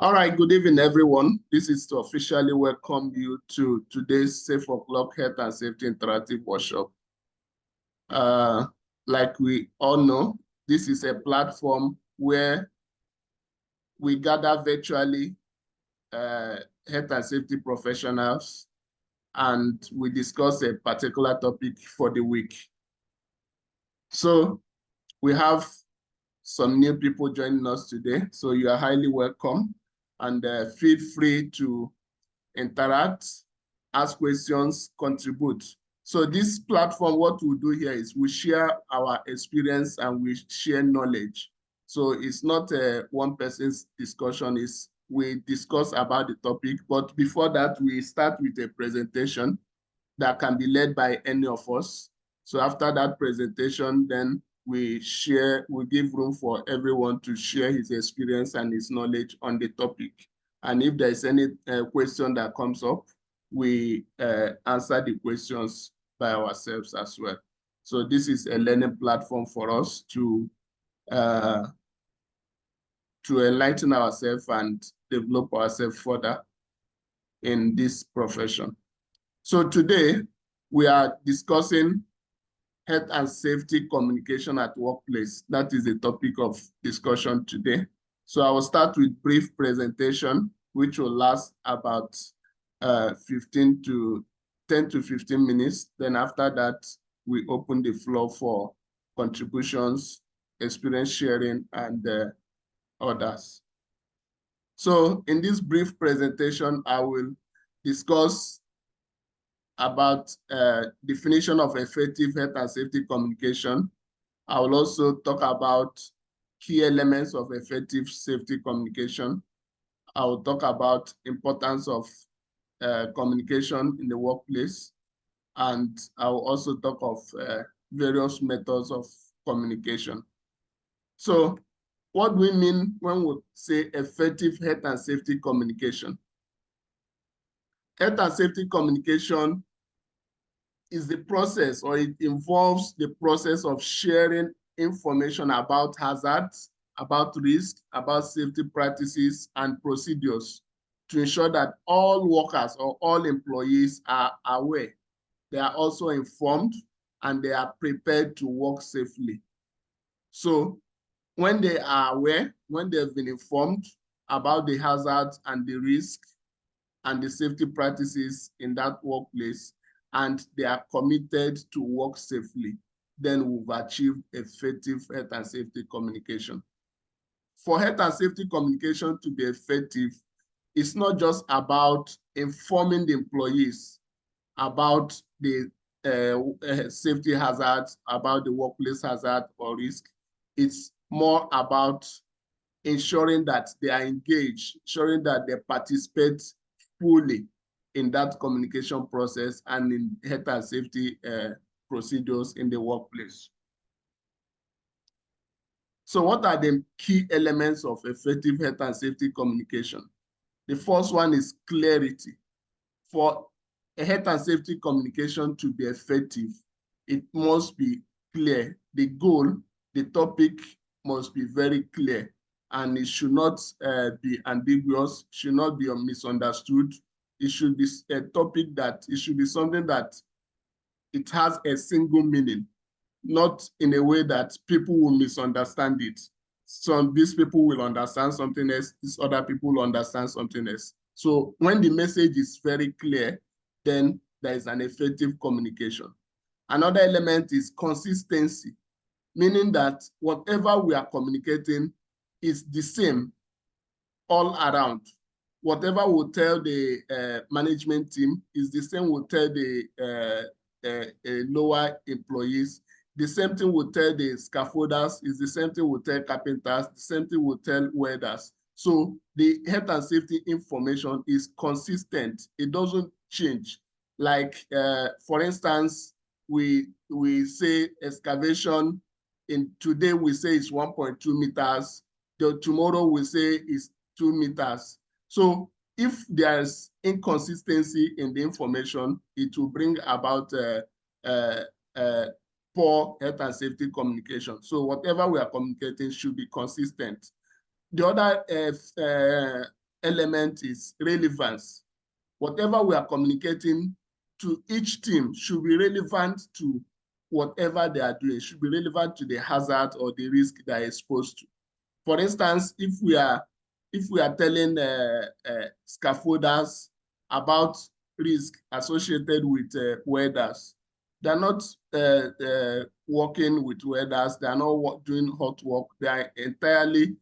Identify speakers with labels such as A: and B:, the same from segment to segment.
A: All right, good evening, everyone. This is to officially welcome you to today's Safeoclock Health and Safety Interactive Workshop. Like we all know, this is a platform where we gather virtually health and safety professionals and we discuss a particular topic for the week. So we have some new people joining us today, so you are highly welcome. And feel free to interact, ask questions, contribute. So this platform, what we do here is we share our experience and we share knowledge. So it's not a one person's discussion, it's we discuss about the topic, but before that, we start with a presentation that can be led by any of us. So after that presentation, then we give room for everyone to share his experience and his knowledge on the topic. And if there's any question that comes up, we answer the questions by ourselves as well. So this is a learning platform for us to enlighten ourselves and develop ourselves further in this profession. So today we are discussing health and safety communication at workplace. That is the topic of discussion today. So I will start with brief presentation, which will last about 10 to 15 minutes. Then after that, we open the floor for contributions, experience sharing, and others. So in this brief presentation, I will discuss about definition of effective health and safety communication. I will also talk about key elements of effective safety communication. I will talk about importance of communication in the workplace. And I will also talk of various methods of communication. So what do we mean when we say effective health and safety communication? Health and safety communication is the process, or it involves the process of sharing information about hazards, about risk, about safety practices and procedures to ensure that all workers or all employees are aware. They are also informed and they are prepared to work safely. So when they are aware, when they've been informed about the hazards and the risk and the safety practices in that workplace, and they are committed to work safely, then we've achieved effective health and safety communication. For health and safety communication to be effective, it's not just about informing the employees about the safety hazards, about the workplace hazard or risk. It's more about ensuring that they are engaged, ensuring that they participate fully in that communication process and in health and safety procedures in the workplace. So what are the key elements of effective health and safety communication? The first one is clarity. For a health and safety communication to be effective, it must be clear. The goal, the topic must be very clear, and it should not be ambiguous, should not be misunderstood. It should be a topic that, it should be something that it has a single meaning, not in a way that people will misunderstand it. So these people will understand something else, these other people will understand something else. So when the message is very clear, then there is an effective communication. Another element is consistency, meaning that whatever we are communicating is the same all around. Whatever we tell the management team is the same we tell the lower employees. The same thing we tell the scaffolders, is the same thing we tell carpenters, the same thing we tell welders. So the health and safety information is consistent. It doesn't change. Like, for instance, we say excavation, in today we say it's 1.2 meters. Tomorrow we say it's 2 meters. So if there's inconsistency in the information, it will bring about poor health and safety communication. So whatever we are communicating should be consistent. The other element is relevance. Whatever we are communicating to each team should be relevant to whatever they are doing, should be relevant to the hazard or the risk they are exposed to. For instance, if we are telling scaffolders about risk associated with welders, they're not working with welders, they are not doing hot work, they are entirely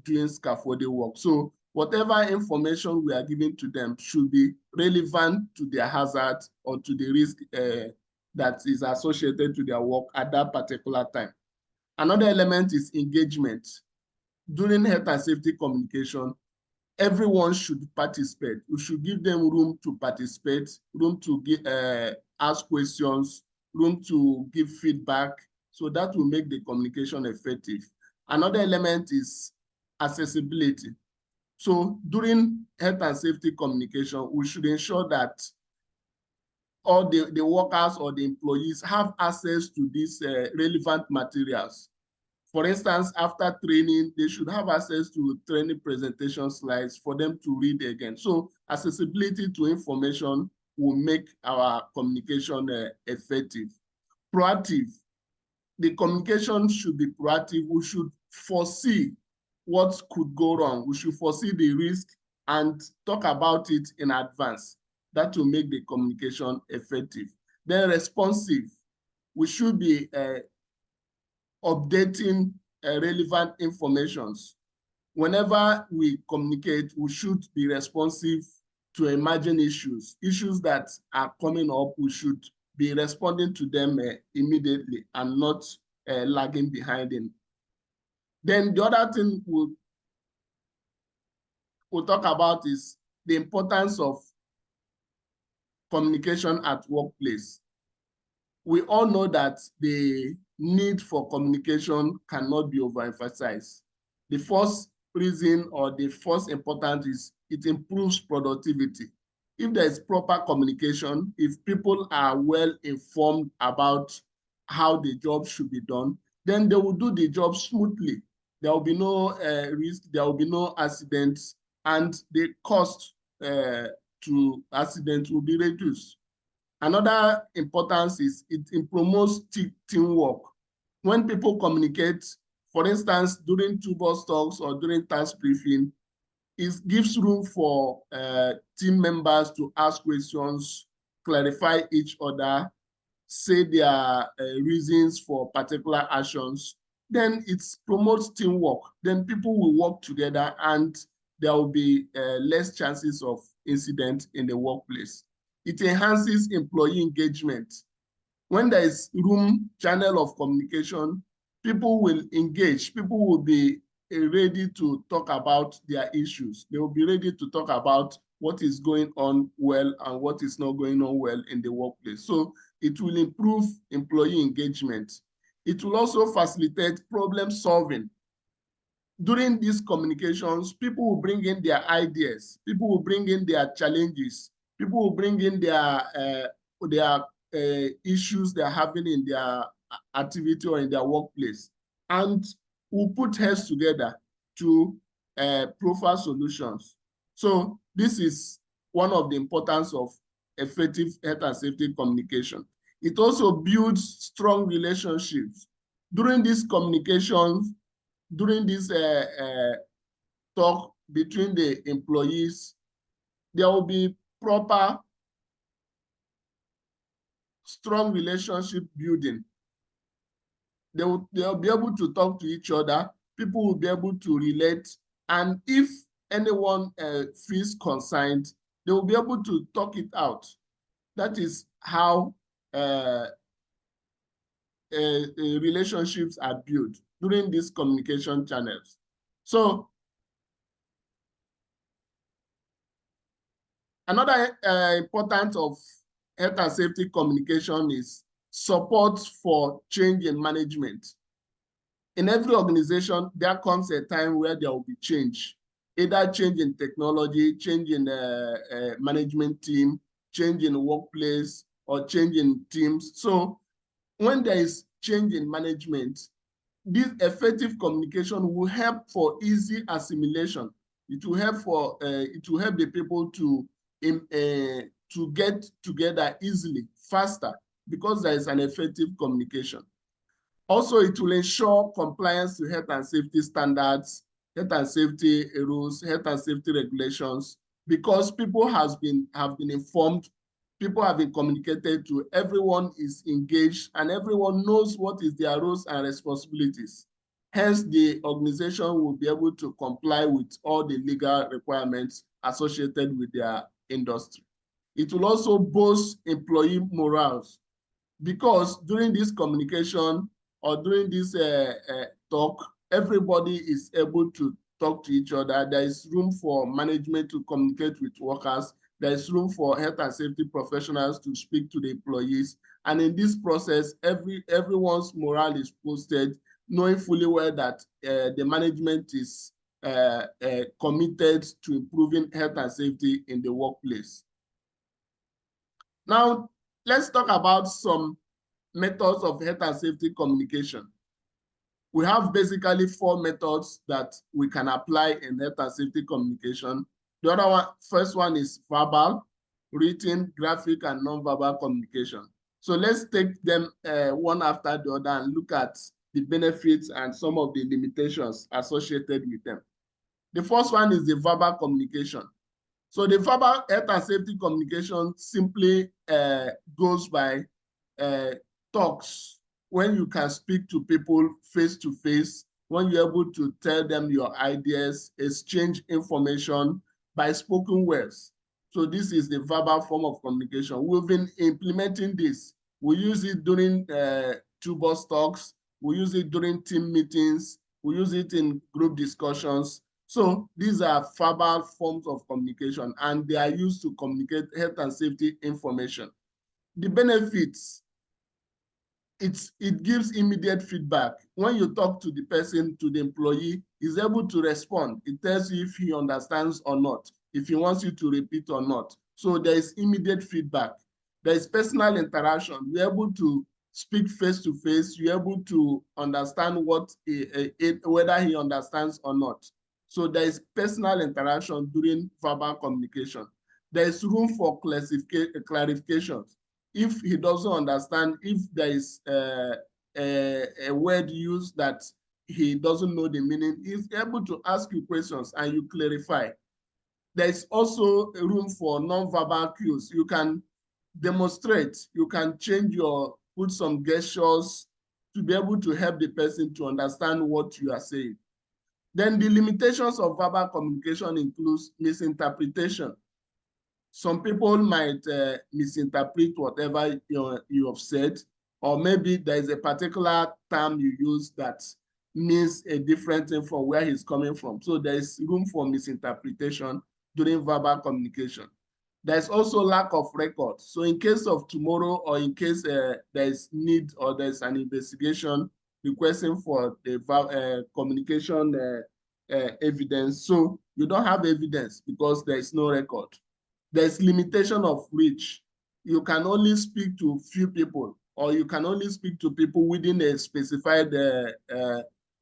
A: doing scaffolding work. So whatever information we are giving to them should be relevant to their hazard or to the risk that is associated to their work at that particular time. Another element is engagement. During health and safety communication, everyone should participate. We should give them room to participate, room to ask questions, room to give feedback. So that will make the communication effective. Another element is accessibility. So during health and safety communication, we should ensure that all the workers or the employees have access to these relevant materials. For instance, after training, they should have access to training presentation slides for them to read again. So accessibility to information will make our communication effective. Proactive. The communication should be proactive. We should foresee what could go wrong. We should foresee the risk and talk about it in advance. That will make the communication effective. Then responsive. We should be updating relevant informations. Whenever we communicate, we should be responsive to emerging issues that are coming up. We should be responding to them immediately and not lagging behind in. Then the other thing we'll talk about is the importance of communication at workplace. We all know that the need for communication cannot be overemphasized. The first reason or the first important is it improves productivity. If there is proper communication, if people are well informed about how the job should be done, then they will do the job smoothly. There will be no risk, there will be no accidents, and the cost to accidents will be reduced. Another importance is it promotes teamwork. When people communicate, for instance, during toolbox talks or during task briefing, it gives room for team members to ask questions, clarify each other, say their reasons for particular actions. Then it promotes teamwork. Then people will work together and there will be less chances of incident in the workplace. It enhances employee engagement. When there is room, channel of communication, people will engage. People will be ready to talk about their issues. They will be ready to talk about what is going on well and what is not going on well in the workplace. So it will improve employee engagement. It will also facilitate problem solving. During these communications, people will bring in their ideas. People will bring in their challenges. People will bring in their issues they're having in their activity or in their workplace, and we'll put heads together to profile solutions. So this is one of the importance of effective health and safety communication. It also builds strong relationships. During these communications, during this talk between the employees, there will be proper strong relationship building. They'll be able to talk to each other. People will be able to relate. And if anyone feels concerned, they will be able to talk it out. That is how relationships are built during these communication channels. So another importance of health and safety communication is support for change in management. In every organization, there comes a time where there will be change, either change in technology, change in management team, change in workplace, or change in teams. So when there is change in management, this effective communication will help for easy assimilation. It will help the people to get together easily, faster, because there is an effective communication. Also, it will ensure compliance to health and safety standards, health and safety rules, health and safety regulations, because people have been informed, people have been communicated to, everyone is engaged, and everyone knows what is their roles and responsibilities. Hence, the organization will be able to comply with all the legal requirements associated with their industry. It will also boost employee morals, because during this communication or during this talk, everybody is able to talk to each other. There is room for management to communicate with workers. There is room for health and safety professionals to speak to the employees. And in this process, everyone's morale is boosted, knowing fully well that the management is committed to improving health and safety in the workplace. Now, let's talk about some methods of health and safety communication. We have basically 4 methods that we can apply in health and safety communication. The other one, first one is verbal, written, graphic, and nonverbal communication. So let's take them one after the other and look at the benefits and some of the limitations associated with them. The first one is the verbal communication. So the verbal health and safety communication simply goes by talks. When you can speak to people face to face, when you're able to tell them your ideas, exchange information by spoken words. So this is the verbal form of communication. We've been implementing this. We use it during toolbox talks. We use it during team meetings. We use it in group discussions. So these are verbal forms of communication, and they are used to communicate health and safety information. The benefits, it gives immediate feedback. When you talk to the person, to the employee, he's able to respond. It tells you if he understands or not, if he wants you to repeat or not. So there is immediate feedback. There is personal interaction. You're able to speak face to face. You're able to understand whether he understands or not. So there is personal interaction during verbal communication. There is room for clarifications. If he doesn't understand, if there is a word used that he doesn't know the meaning, he's able to ask you questions and you clarify. There is also a room for non-verbal cues. You can demonstrate, you can put some gestures to be able to help the person to understand what you are saying. Then the limitations of verbal communication includes misinterpretation. Some people might misinterpret whatever you have said, or maybe there is a particular term you use that means a different thing from where he's coming from. So there is room for misinterpretation during verbal communication. There's also lack of record. So in case of tomorrow, or in case there is need or there's an investigation requesting for the communication evidence, so you don't have evidence because there is no record. There's limitation of reach. You can only speak to few people, or you can only speak to people within a specified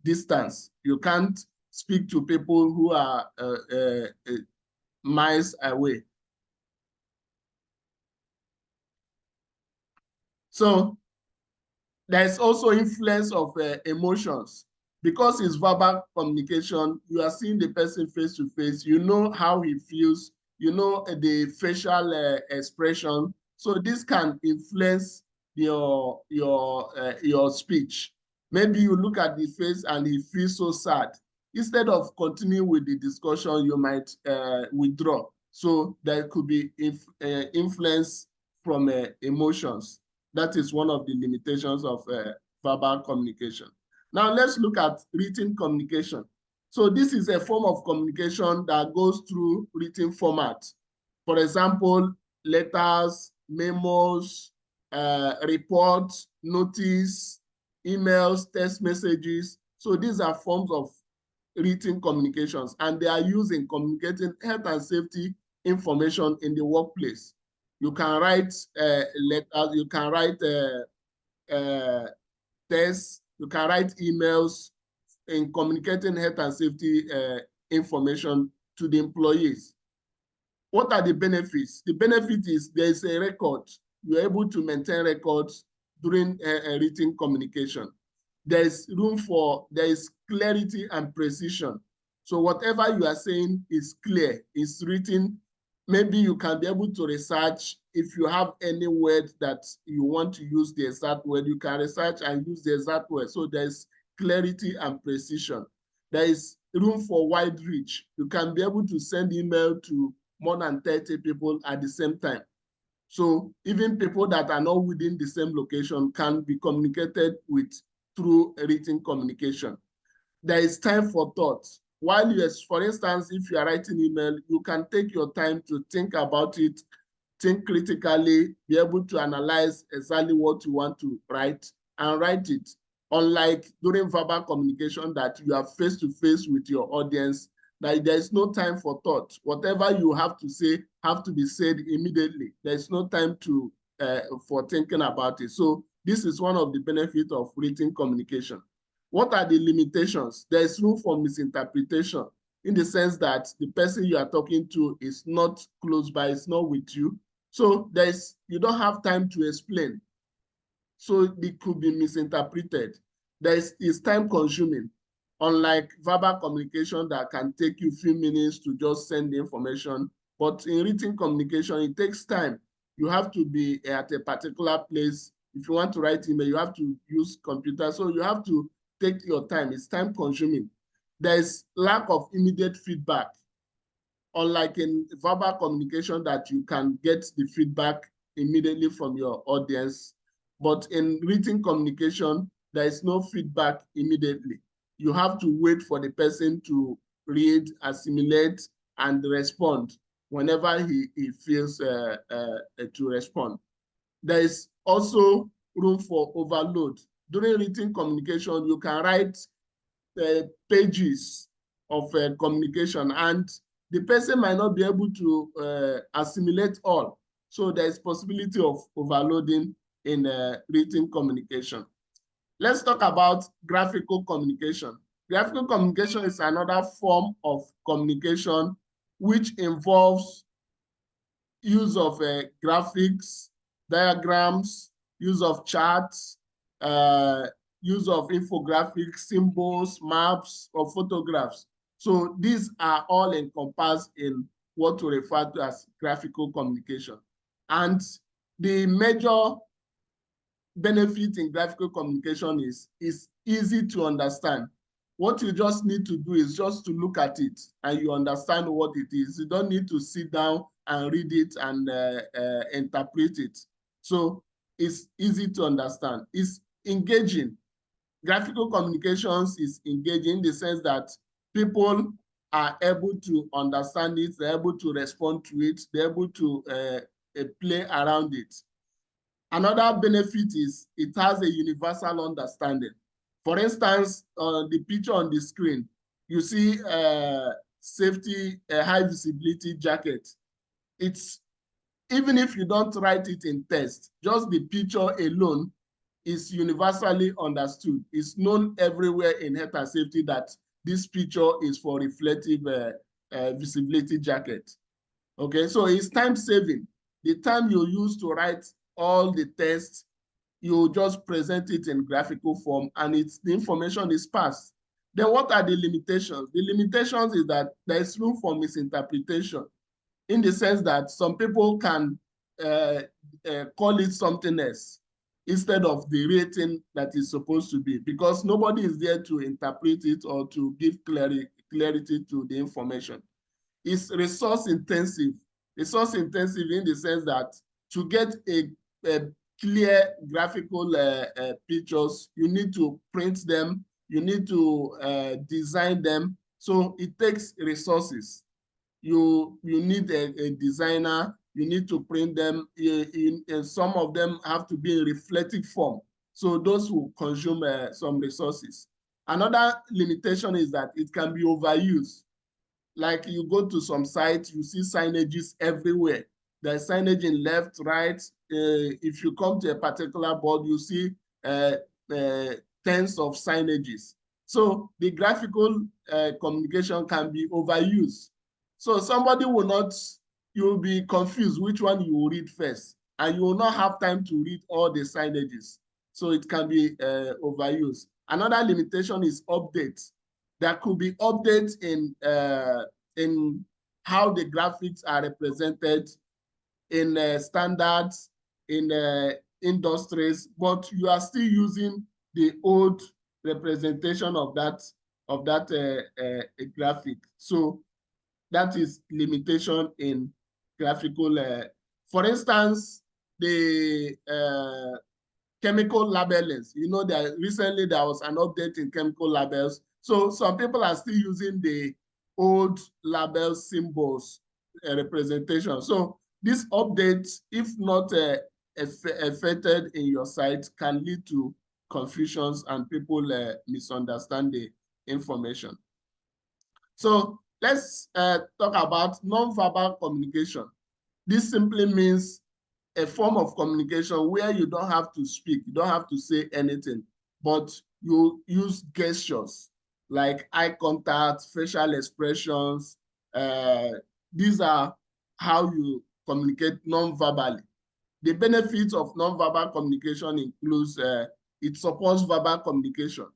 A: distance. You can't speak to people who are miles away. So there's also influence of emotions. Because it's verbal communication, you are seeing the person face to face, you know how he feels, you know the facial expression. So this can influence your speech. Maybe you look at the face and he feels so sad. Instead of continuing with the discussion, you might withdraw. So there could be influence from emotions. That is one of the limitations of verbal communication. Now let's look at written communication. So this is a form of communication that goes through written format. For example, letters, memos, reports, notice, emails, text messages. So these are forms of written communications, and they are used in communicating health and safety information in the workplace. You can write letters, you can write tests, you can write emails in communicating health and safety information to the employees. What are the benefits? The benefit is there is a record. You're able to maintain records during a written communication. There is clarity and precision. So whatever you are saying is clear, is written. Maybe you can be able to research. If you have any word that you want to use the exact word, you can research and use the exact word. So there's clarity and precision. There is room for wide reach. You can be able to send email to more than 30 people at the same time. So even people that are not within the same location can be communicated with through written communication. There is time for thought. While for instance, if you are writing email, you can take your time to think about it, think critically, be able to analyze exactly what you want to write and write it. Unlike during verbal communication that you are face to face with your audience, that there is no time for thought. Whatever you have to say have to be said immediately. There is no time for thinking about it. So this is one of the benefits of written communication. What are the limitations? There is room for misinterpretation in the sense that the person you are talking to is not close by, it's not with you. So you don't have time to explain. So it could be misinterpreted. It's time consuming. Unlike verbal communication that can take you a few minutes to just send the information, but in written communication, it takes time. You have to be at a particular place. If you want to write email, you have to use computer. So you have to take your time. It's time consuming. There's lack of immediate feedback. Unlike in verbal communication that you can get the feedback immediately from your audience, but in written communication, there is no feedback immediately. You have to wait for the person to read, assimilate, and respond whenever he feels to respond. There is also room for overload. During written communication, you can write pages of communication, and the person might not be able to assimilate all. So there's possibility of overloading in written communication. Let's talk about graphical communication. Graphical communication is another form of communication which involves use of graphics, diagrams, use of charts, use of infographics, symbols, maps, or photographs. So these are all encompassed in what we refer to as graphical communication. And the major benefit in graphical communication is easy to understand. What you just need to do is just to look at it and you understand what it is. You don't need to sit down and read it and interpret it. So it's easy to understand. It's engaging. Graphical communications is engaging in the sense that people are able to understand it, they're able to respond to it, they're able to play around it. Another benefit is it has a universal understanding. For instance, the picture on the screen, you see safety, high visibility jacket. It's, even if you don't write it in text, just the picture alone is universally understood. It's known everywhere in health and safety that this picture is for reflective visibility jacket. Okay, so it's time saving. The time you use to write all the text, you just present it in graphical form and the information is passed. Then what are the limitations? The limitations is that there is room for misinterpretation in the sense that some people can call it something else instead of the rating that is supposed to be, because nobody is there to interpret it or to give clarity to the information. It's resource intensive. Resource intensive in the sense that to get a clear graphical pictures, you need to print them, you need to design them. So it takes resources. You need a designer, you need to print them. Some of them have to be in reflective form. So those will consume some resources. Another limitation is that it can be overused. Like you go to some sites, you see signages everywhere. There's signage in left, right. If you come to a particular board, you see tens of signages. So the graphical communication can be overused. So somebody will not, you'll be confused which one you will read first, and you will not have time to read all the signages. So it can be overused. Another limitation is updates. There could be updates in how the graphics are represented in standards, in industries, but you are still using the old representation of that graphic. So that is limitation in graphical. For instance, the chemical labelings. You know that recently there was an update in chemical labels. So some people are still using the old label symbols representation. So this update, if not affected in your site, can lead to confusions and people misunderstand the information. So let's talk about nonverbal communication. This simply means a form of communication where you don't have to speak, you don't have to say anything, but you use gestures like eye contact, facial expressions. These are how you communicate non-verbally. The benefits of non-verbal communication includes it supports verbal communication.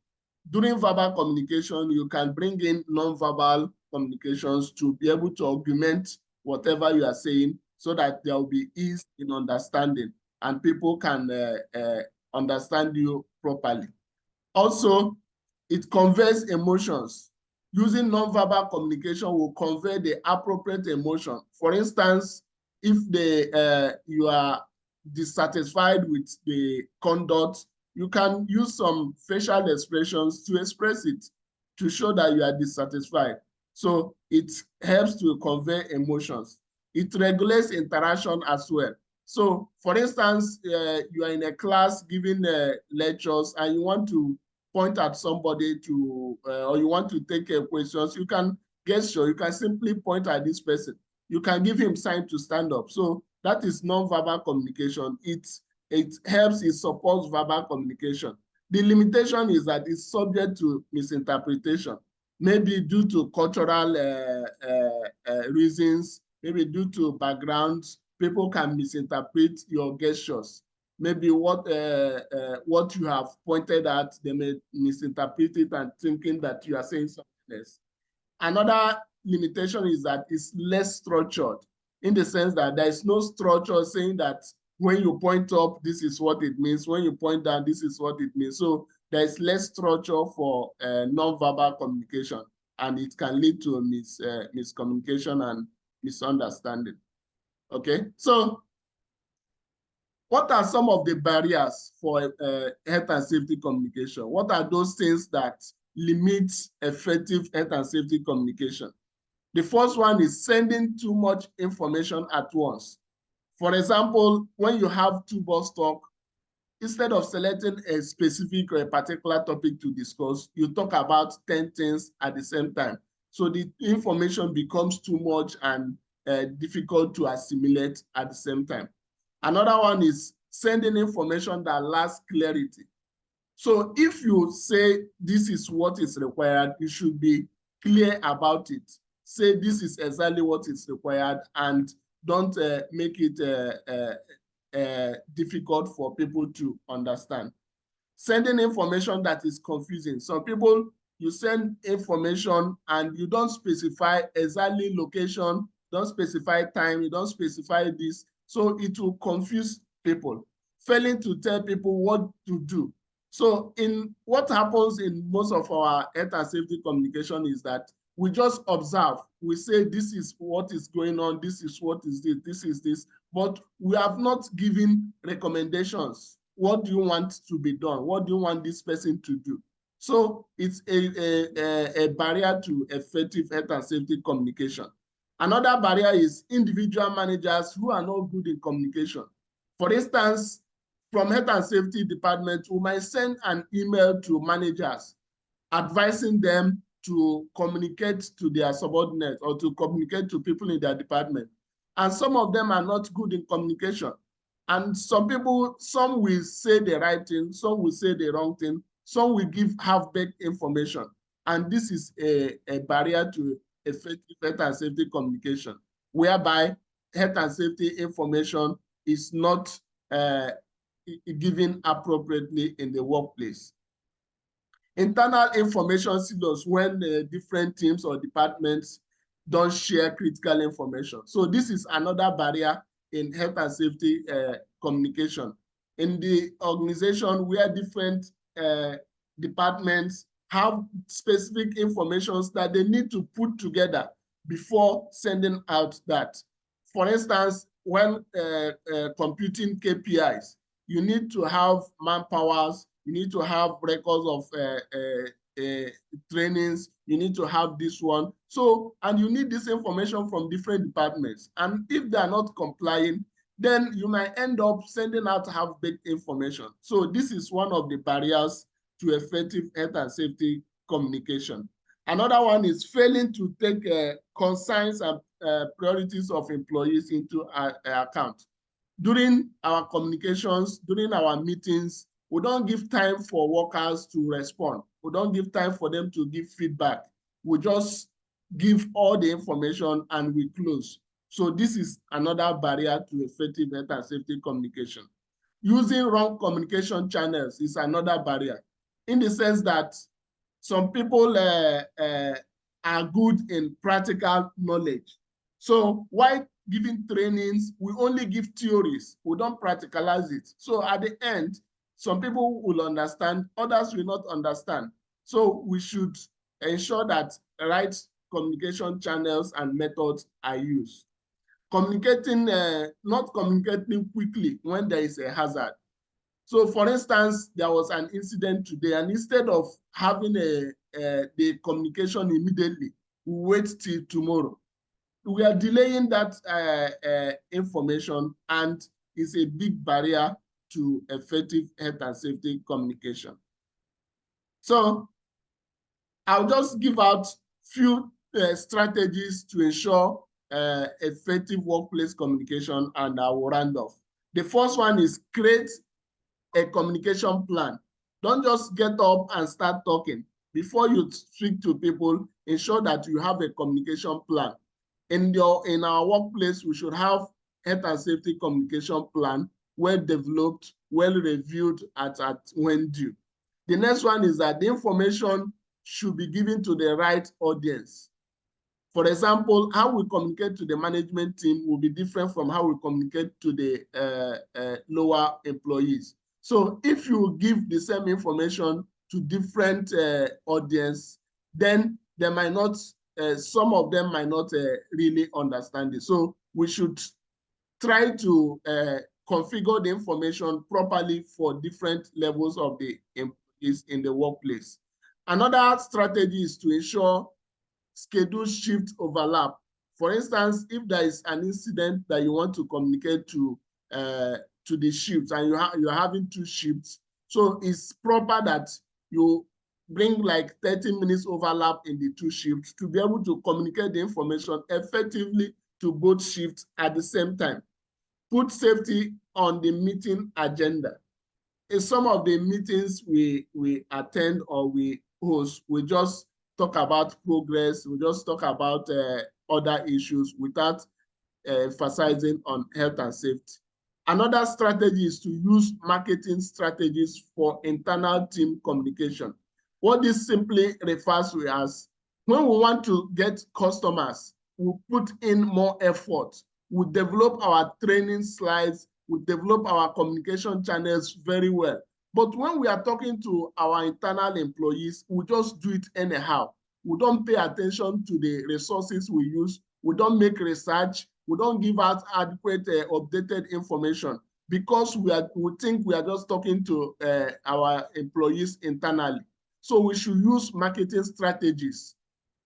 A: During verbal communication, you can bring in non-verbal communications to be able to augment whatever you are saying so that there will be ease in understanding and people can understand you properly. Also, it conveys emotions. Using nonverbal communication will convey the appropriate emotion. For instance, if you are dissatisfied with the conduct, you can use some facial expressions to express it, to show that you are dissatisfied. So it helps to convey emotions. It regulates interaction as well. So for instance, you are in a class giving lectures and you want to point at somebody to, or you want to take questions, you can gesture, you can simply point at this person. You can give him sign to stand up. So that is non-verbal communication. It helps, it supports verbal communication. The limitation is that it's subject to misinterpretation, maybe due to cultural reasons, maybe due to backgrounds. People can misinterpret your gestures. Maybe what you have pointed at, they may misinterpret it and thinking that you are saying something else. Another limitation is that it's less structured, in the sense that there is no structure saying that when you point up, this is what it means. When you point down, this is what it means. So there is less structure for non-verbal communication, and it can lead to miscommunication and misunderstanding. Okay, so what are some of the barriers for health and safety communication? What are those things that limit effective health and safety communication? The first one is sending too much information at once. For example, when you have two bus talk, instead of selecting a specific or a particular topic to discuss, you talk about 10 things at the same time. So the information becomes too much and difficult to assimilate at the same time. Another one is sending information that lacks clarity. So if you say this is what is required, you should be clear about it. Say this is exactly what is required and don't make it difficult for people to understand. Sending information that is confusing. Some people, you send information and you don't specify exactly location, don't specify time, you don't specify this. So it will confuse people. Failing to tell people what to do. So in what happens in most of our health and safety communication is that we just observe. We say, this is what is going on, this is what is this is this, but we have not given recommendations. What do you want to be done? What do you want this person to do? So it's a barrier to effective health and safety communication. Another barrier is individual managers who are not good in communication. For instance, from health and safety department, we might send an email to managers advising them to communicate to their subordinates or to communicate to people in their department. And some of them are not good in communication. And some people, some will say the right thing, some will say the wrong thing, some will give half-baked information. And this is a barrier to effective health and safety communication, whereby health and safety information is not given appropriately in the workplace. Internal information silos, when different teams or departments don't share critical information. So this is another barrier in health and safety communication. In the organization where different departments have specific information that they need to put together before sending out that. For instance, when computing KPIs, you need to have manpowers, you need to have records of trainings, you need to have this one. So, and you need this information from different departments. And if they are not complying, then you might end up sending out half-baked information. So this is one of the barriers to effective health and safety communication. Another one is failing to take concerns and priorities of employees into account. During our communications, during our meetings, we don't give time for workers to respond. We don't give time for them to give feedback. We just give all the information and we close. So this is another barrier to effective health and safety communication. Using wrong communication channels is another barrier, in the sense that some people are good in practical knowledge. So while giving trainings, we only give theories, we don't practicalize it. So at the end, some people will understand, others will not understand. So we should ensure that right communication channels and methods are used. Communicating, not communicating quickly when there is a hazard. So for instance, there was an incident today, and instead of having the communication immediately, we wait till tomorrow. We are delaying that information, and it's a big barrier to effective health and safety communication. So I'll just give out few strategies to ensure effective workplace communication, and I will round off. The first one is create a communication plan. Don't just get up and start talking. Before you speak to people, ensure that you have a communication plan. In our workplace, we should have health and safety communication plan, well developed, well reviewed at when due. The next one is that the information should be given to the right audience. For example, how we communicate to the management team will be different from how we communicate to the lower employees. So if you give the same information to different audience, then they might not, some of them might not really understand it. So we should try to configure the information properly for different levels of the employees in the workplace. Another strategy is to ensure schedule shift overlap. For instance, if there is an incident that you want to communicate to the shifts, and you're having two shifts, so it's proper that you bring like 30 minutes overlap in the two shifts to be able to communicate the information effectively to both shifts at the same time. Put safety on the meeting agenda. In some of the meetings we attend or we host, we just talk about progress, we just talk about other issues without emphasizing on health and safety. Another strategy is to use marketing strategies for internal team communication. What this simply refers to as, when we want to get customers, we put in more effort. We develop our training slides, we develop our communication channels very well. But when we are talking to our internal employees, we just do it anyhow. We don't pay attention to the resources we use. We don't make research. We don't give out adequate updated information, because we think we are just talking to our employees internally. So we should use marketing strategies.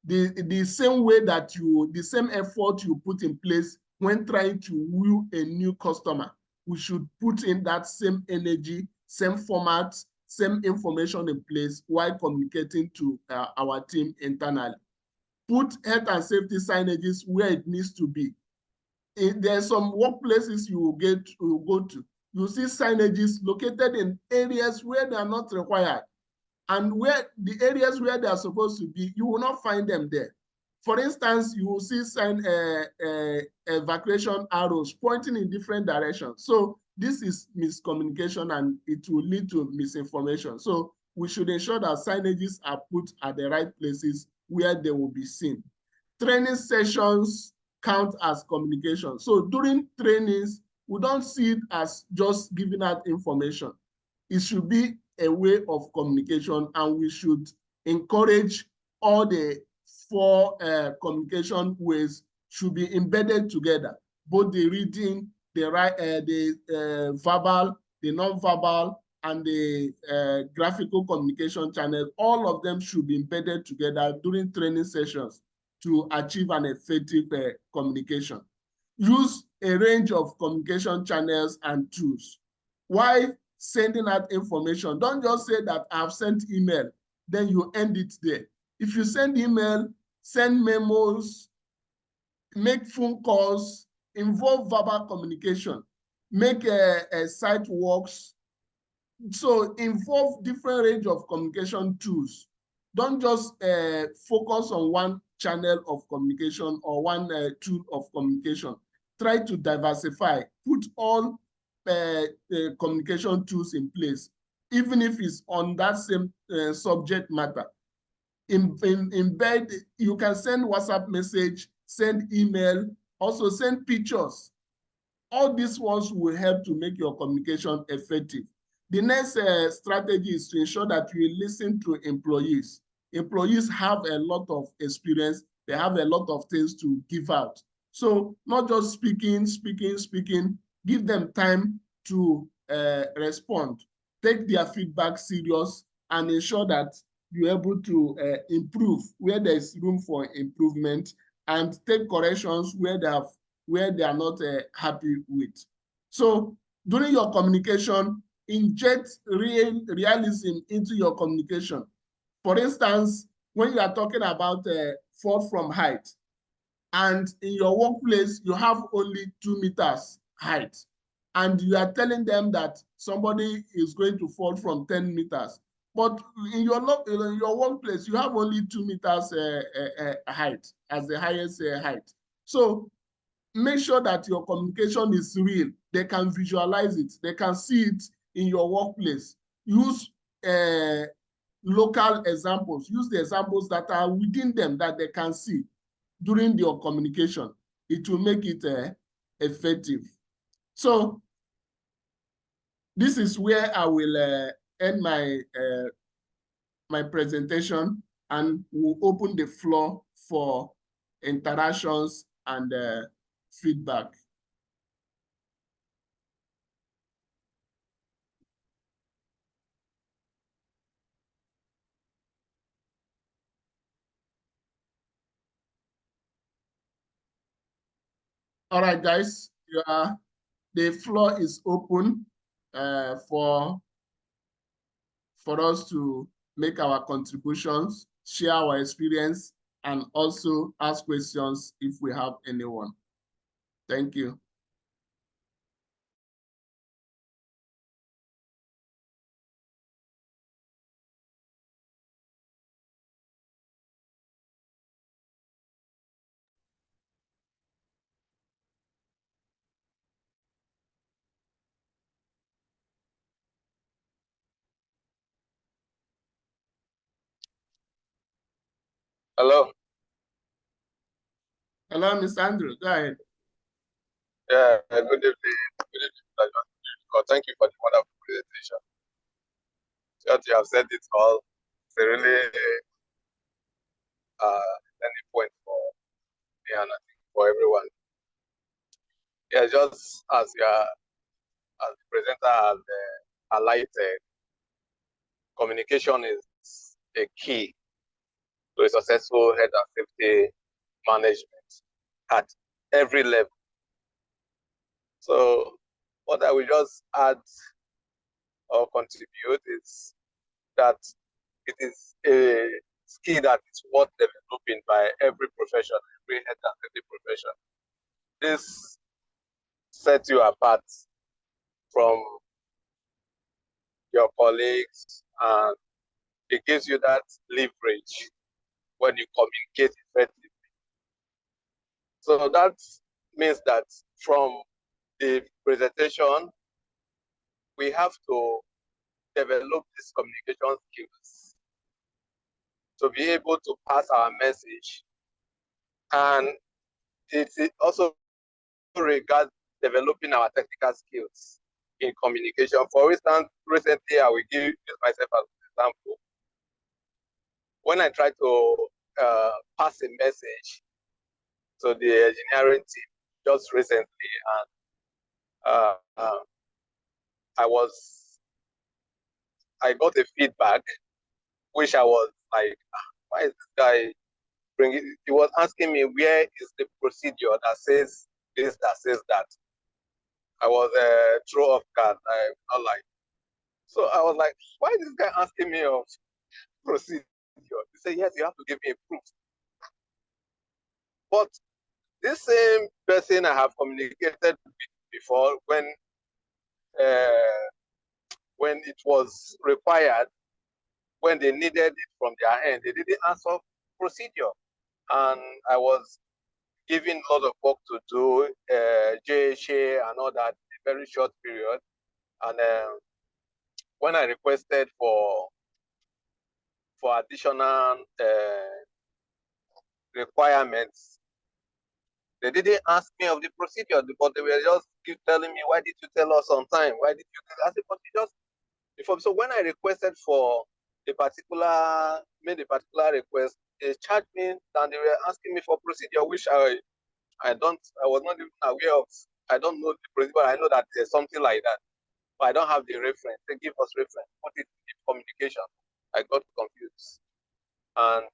A: The same way that the same effort you put in place when trying to woo a new customer, we should put in that same energy, same format, same information in place while communicating to our team internally. Put health and safety signages where it needs to be. There are some workplaces you will go to. You see signages located in areas where they are not required. And where the areas where they are supposed to be, you will not find them there. For instance, you will see sign evacuation arrows pointing in different directions. So this is miscommunication and it will lead to misinformation. So we should ensure that signages are put at the right places where they will be seen. Training sessions count as communication. So during trainings, we don't see it as just giving out information. It should be a way of communication, and we should encourage all the four communication ways should be embedded together, both the reading, the verbal, the non-verbal, and the graphical communication channel. All of them should be embedded together during training sessions to achieve an effective communication. Use a range of communication channels and tools. Why sending out information? Don't just say that I've sent email, then you end it there. If you send email, send memos, make phone calls, involve verbal communication, make a site works. So involve different range of communication tools. Don't just focus on one channel of communication or one tool of communication. Try to diversify, put all communication tools in place, even if it's on that same subject matter. Embed, you can send WhatsApp message, send email, also send pictures. All these ones will help to make your communication effective. The next strategy is to ensure that you listen to employees. Employees have a lot of experience. They have a lot of things to give out. So not just speaking. Give them time to respond. Take their feedback serious and ensure that you're able to improve where there's room for improvement, and take corrections where they are not happy with. So during your communication, inject realism into your communication. For instance, when you are talking about fall from height, and in your workplace, you have only 2 meters height, and you are telling them that somebody is going to fall from 10 meters. But in your workplace, you have only 2 meters height as the highest height. So make sure that your communication is real. They can visualize it. They can see it in your workplace. Use local examples. Use the examples that are within them that they can see during your communication. It will make it effective. So this is where I will end my presentation, and we'll open the floor for interactions and feedback. All right, guys, the floor is open for us to make our contributions, share our experience, and also ask questions if we have anyone. Thank you.
B: Hello.
A: Hello, Mr. Andrew. Go ahead.
B: Yeah, good evening. Good evening. Thank you for the wonderful presentation. What you have said it all. It's a really any point for me and I think for everyone. Yeah, just as as the presenter has highlighted, communication is a key to a successful health and safety management at every level. So what I will just add or contribute is that it is a skill that is worth developing by every profession, every health and safety profession. This sets you apart from your colleagues, and it gives you that leverage when you communicate effectively. So that means that from the presentation, we have to develop these communication skills to be able to pass our message. And it also regards developing our technical skills in communication. For instance, recently I will use myself as an example. When I try to pass a message to the engineering team just recently, and I got a feedback, which I was like, why is this guy bringing? He was asking me, where is the procedure that says this, that says that? I was thrown off guard. I'm not like, so I was like, why is this guy asking me of procedure? He said, yes, you have to give me a proof. But this same person I have communicated with before, when it was required, when they needed it from their end, they didn't answer procedure. And I was given a lot of work to do, JHA and all that, in a very short period. And when I requested for additional requirements, they didn't ask me of the procedure, but they were just keep telling me, why did you tell us on time? Why did you tell us? But you just before. So when I requested for made a particular request, they charged me and they were asking me for procedure, which I was not even aware of. I don't know the procedure, but I know that there's something like that. But I don't have the reference. They give us reference. What is the communication? I got confused. And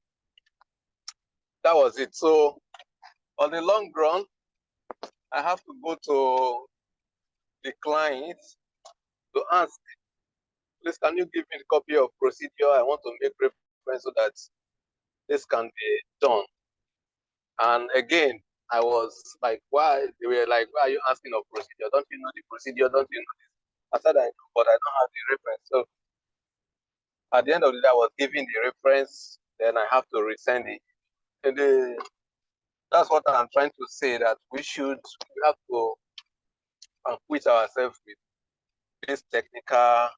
B: that was it. So on the long run, I have to go to the client to ask, please, can you give me the copy of procedure? I want to make reference so that this can be done. And again, I was like, why? They were like, why are you asking of procedure? Don't you know the procedure? Don't you know this? I said, I know, but I don't have the reference. So at the end of the day, I was giving the reference, then I have to resend it. And that's what I'm trying to say, that we have to acquit ourselves with this technical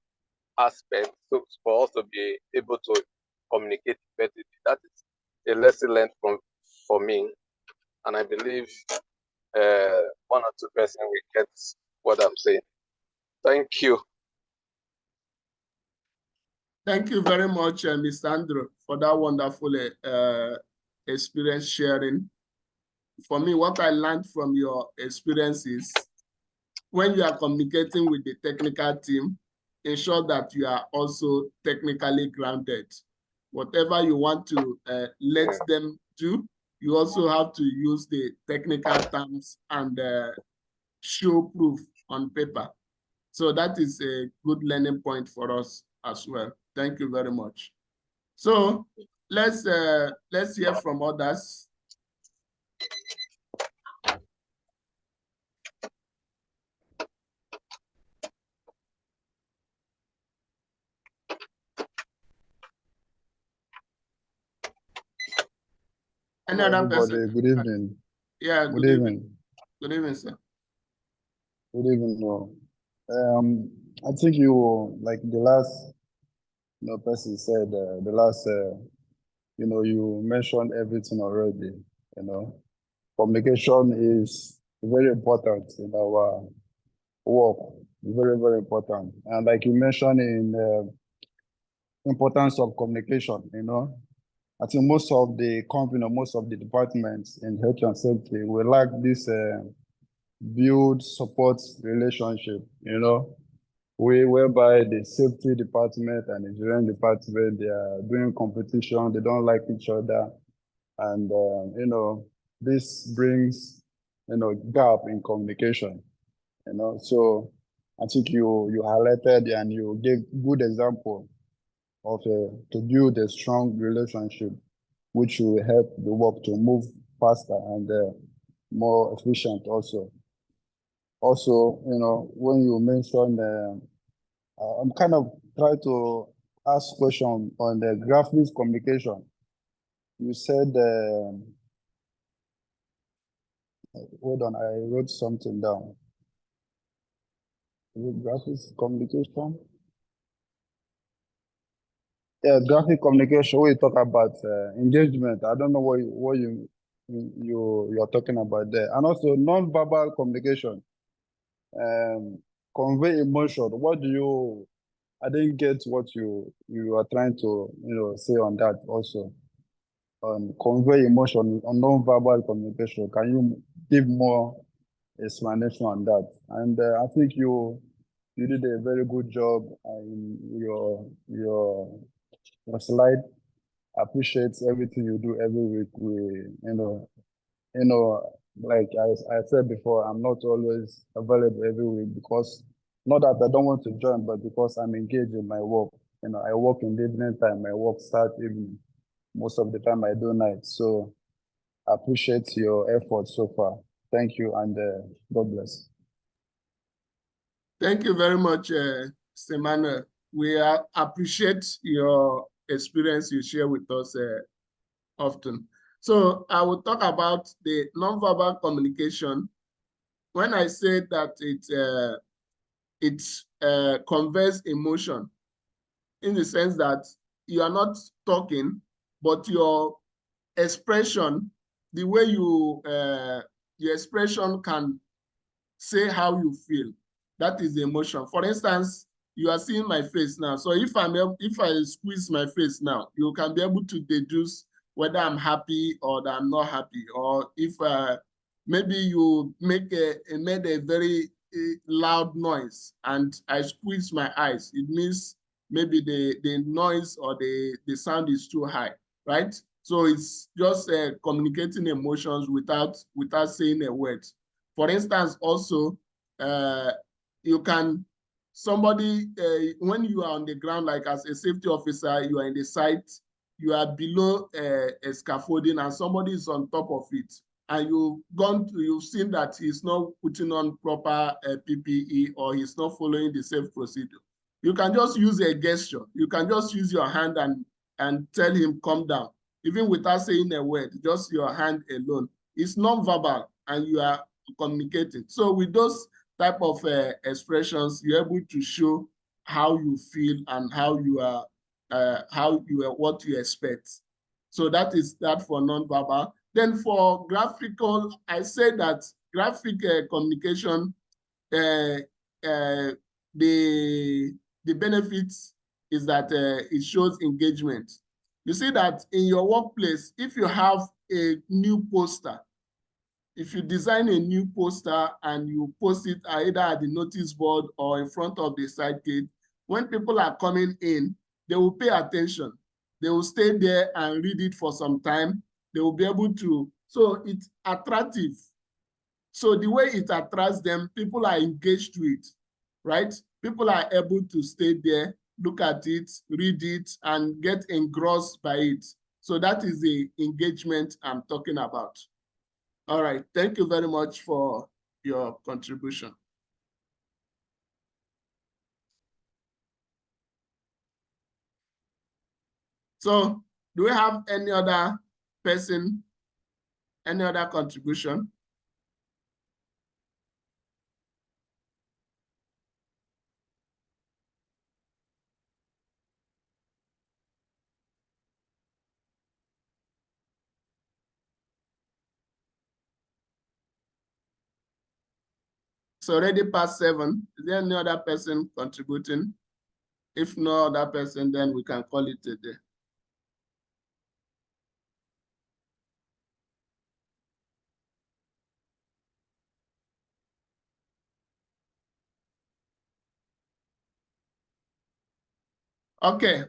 B: aspect for us to be able to communicate effectively. That is a lesson learned for me. And I believe one or two persons will get what I'm saying. Thank you.
A: Thank you very much, Mr. Andrew, for that wonderful experience sharing. For me, what I learned from your experience is when you are communicating with the technical team, ensure that you are also technically grounded. Whatever you want to let them do, you also have to use the technical terms and show proof on paper. So that is a good learning point for us as well. Thank you very much. So let's hear from others.
C: Hello, everybody. Good evening.
A: Yeah,
C: good evening.
A: Good evening, sir.
C: Good evening. I think you, like the last person said, the last, you mentioned everything already. Communication is very important in our work. Very, very important. And like you mentioned in importance of communication, I think most of the company, most of the departments in health and safety will lack this build support relationship, whereby the safety department and engineering department, they are doing competition, they don't like each other. And, this brings, gap in communication, So I think you highlighted and you gave good example of to build a strong relationship, which will help the work to move faster and more efficient also. Also, when you mentioned, I'm kind of trying to ask question on the graphics communication. You said hold on, I wrote something down. Is it graphics communication? Yeah, graphic communication. We talk about engagement. I don't know what you're talking about there, and also non-verbal communication. Convey emotion. What do you? I didn't get what you are trying to say on that also. Convey emotion on non-verbal communication. Can you give more explanation on that? And I think you did a very good job in your slide. Appreciate everything you do every week. You know, like I said before, I'm not always available every week because not that I don't want to join, but because I'm engaged in my work. I work in the evening time. My work starts evening. Most of the time I do night. So I appreciate your effort so far. Thank you, and God bless.
A: Thank you very much, Emmanuel. We appreciate your experience you share with us often. So I will talk about the nonverbal communication. When I say that it conveys emotion, in the sense that you are not talking, but your expression, the way your expression can say how you feel. That is the emotion. For instance, you are seeing my face now. So if I squeeze my face now, you can be able to deduce whether I'm happy or that I'm not happy. Or if maybe you made a very loud noise and I squeeze my eyes, it means maybe the noise or the sound is too high, right? So it's just communicating emotions without saying a word. For instance, also, you can, when you are on the ground, like as a safety officer, you are in the site, you are below a scaffolding and somebody is on top of it. And you've seen that he's not putting on proper PPE or he's not following the safe procedure. You can just use a gesture. You can just use your hand and tell him, come down, even without saying a word, just your hand alone. It's non-verbal and you are communicating. So with those type of expressions, you're able to show how you feel and how you are, what you expect. So that is that for non-verbal. Then for graphical, I say that graphic communication, the benefits is that it shows engagement. You see that in your workplace, if you have a new poster, if you design a new poster and you post it either at the notice board or in front of the side gate, when people are coming in, they will pay attention. They will stay there and read it for some time. They will be able to, so it's attractive. So the way it attracts them, people are engaged to it, right? People are able to stay there, look at it, read it, and get engrossed by it. So that is the engagement I'm talking about. All right, thank you very much for your contribution. So do we have any other person, any other contribution? It's already past 7. Is there any other person contributing? If no other person, then we can call it a day. Okay,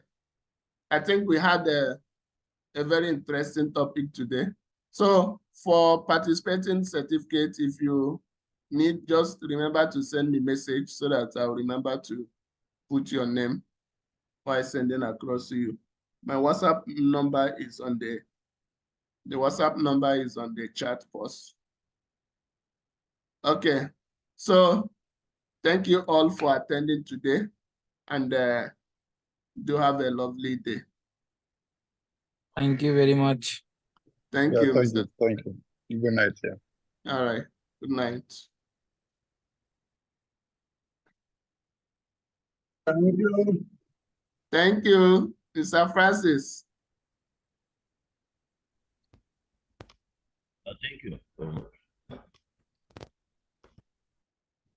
A: I think we had a very interesting topic today. So for participating certificate, if you need, just remember to send me a message so that I'll remember to put your name by sending across to you. My WhatsApp number is on the WhatsApp number is on the chat post. Okay, so thank you all for attending today and do have a lovely day.
D: Thank you very much.
A: Thank
C: Yeah,
A: you,
C: thank
A: Mr.
C: you. Thank you. Good night. Yeah.
A: All right. Good night.
C: Thank you.
A: Thank you, Mr. Francis.
D: Thank you very much.